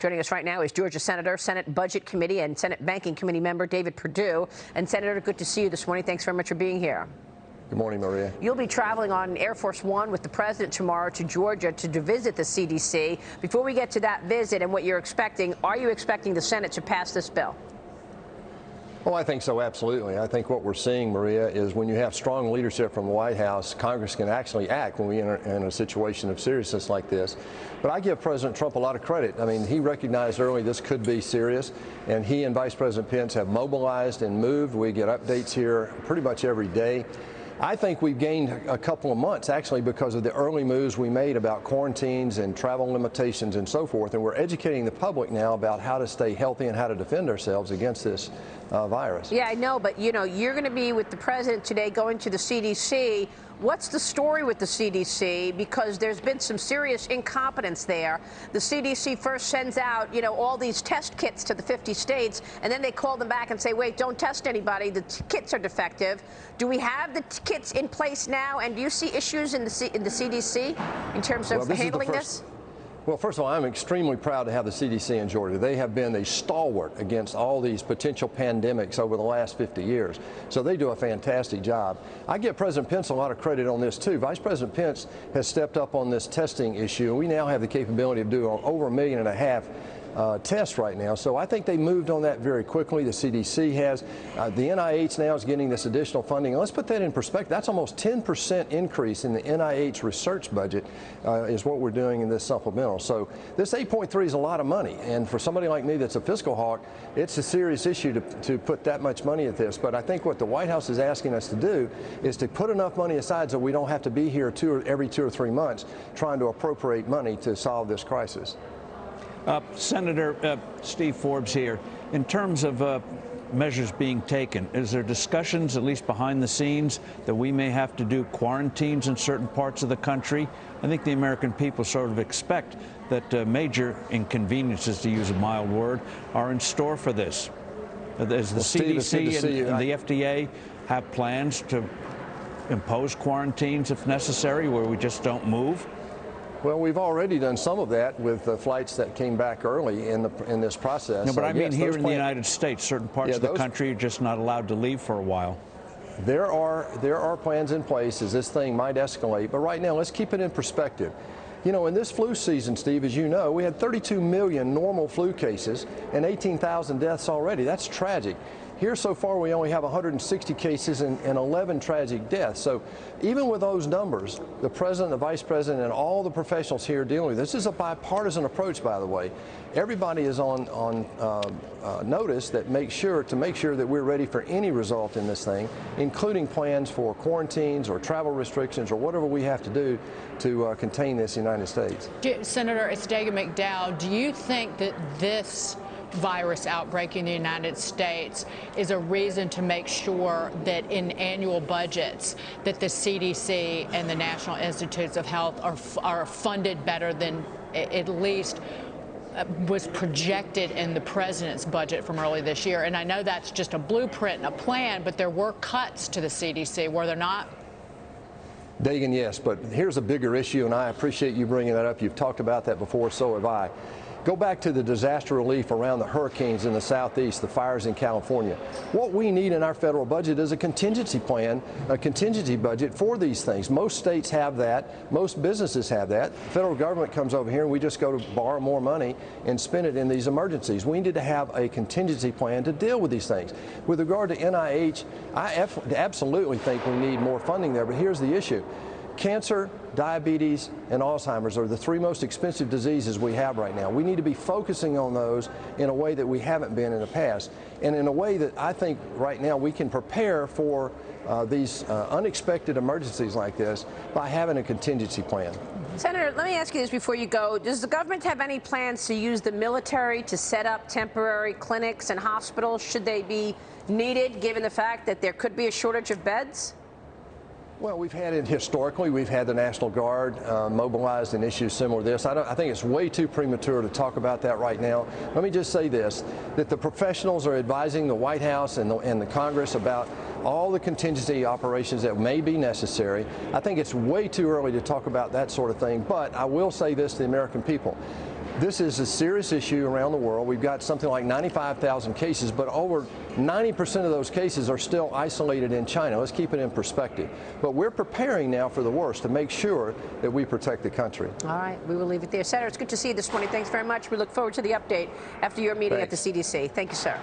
Joining us right now is Georgia Senator, Senate Budget Committee and Senate Banking Committee member David Perdue. And Senator, good to see you this morning. Thanks very much for being here. Good morning, Maria. You'll be traveling on Air Force One with the president tomorrow to Georgia to visit the CDC. Before we get to that visit and what you're expecting, are you expecting the Senate to pass this bill? Oh, I think so, absolutely. I think what we're seeing, Maria, is when you have strong leadership from the White House, Congress can actually act when we enter in a situation of seriousness like this. But I give President Trump a lot of credit. I mean, he recognized early this could be serious, and he and Vice President Pence have mobilized and moved. We get updates here pretty much every day. I think we've gained a couple of months, actually, because of the early moves we made about quarantines and travel limitations and so forth. And we're educating the public now about how to stay healthy and how to defend ourselves against this virus. Yeah, I know, but, you know, you're going to be with the president today going to the CDC. What's the story with the CDC? Because there's been some serious incompetence there. The CDC first sends out, you know, all these test kits to the 50 states, and then they call them back and say, wait, don't test anybody. The kits are defective. Do we have the kits in place now? And do you see issues in the CDC in terms of handling this? Well, first of all, I'm extremely proud to have the CDC in Georgia. They have been a stalwart against all these potential pandemics over the last 50 years. So they do a fantastic job. I give President Pence a lot of credit on this, too. Vice President Pence has stepped up on this testing issue, and we now have the capability of doing over 1.5 million tests right now. So I think they moved on that very quickly. The CDC has. The NIH now is getting this additional funding. And let's put that in perspective. That's almost 10% increase in the NIH research budget is what we're doing in this supplemental. So this 8.3 is a lot of money. And for somebody like me that's a fiscal hawk, it's a serious issue to put that much money at this. But I think what the White House is asking us to do is to put enough money aside so we don't have to be here every 2 or 3 months trying to appropriate money to solve this crisis. Senator Steve Forbes here. In terms of measures being taken, is there discussions, at least behind the scenes, that we may have to do quarantines in certain parts of the country? I think the American people sort of expect that major inconveniences, to use a mild word, are in store for this. Does the CDC and the FDA have plans to impose quarantines if necessary, where we just don't move? Well, we've already done some of that with the flights that came back early in this process. No, but I mean here in the United States, certain parts of the country are just not allowed to leave for a while. There are plans in place as this thing might escalate, but right now let's keep it in perspective. You know, in this flu season, Steve, as you know, we had 32 million normal flu cases and 18,000 deaths already. That's tragic. Here so far we only have 160 cases and 11 tragic deaths. So even with those numbers, the president, the vice president, and all the professionals here dealing with this is a bipartisan approach, by the way. Everybody is on notice that to make sure that we're ready for any result in this thing, including plans for quarantines or travel restrictions or whatever we have to do to contain this in the United States. Senator, it's Dagan McDowell. Do you think that this virus outbreak in the United States is a reason to make sure that in annual budgets that the CDC and the National Institutes of Health are funded better than at least was projected in the president's budget from early this year? And I know that's just a blueprint and a plan, but there were cuts to the CDC, were there not? Dagan, yes, but here's a bigger issue, and I appreciate you bringing that up. You've talked about that before, so have I. Go back to the disaster relief around the hurricanes in the southeast, the fires in California. What we need in our federal budget is a contingency plan, a contingency budget for these things. Most states have that. Most businesses have that. The federal government comes over here and we just go to borrow more money and spend it in these emergencies. We need to have a contingency plan to deal with these things. With regard to NIH, I absolutely think we need more funding there, but here's the issue. Cancer, diabetes, and Alzheimer's are the 3 most expensive diseases we have right now. We need to be focusing on those in a way that we haven't been in the past, and in a way that I think right now we can prepare for these unexpected emergencies like this by having a contingency plan. Senator, let me ask you this before you go. Does the government have any plans to use the military to set up temporary clinics and hospitals should they be needed, given the fact that there could be a shortage of beds? Well, we've had it historically. We've had the National Guard mobilized in issues similar to this. I think it's way too premature to talk about that right now. Let me just say this, that the professionals are advising the White House and the Congress about all the contingency operations that may be necessary. I think it's way too early to talk about that sort of thing, but I will say this to the American people. This is a serious issue around the world. We've got something like 95,000 cases, but over 90% of those cases are still isolated in China. Let's keep it in perspective. But we're preparing now for the worst to make sure that we protect the country. All right, we will leave it there. Senator, it's good to see you this morning. Thanks very much. We look forward to the update after your meeting at the CDC. Thank you, sir.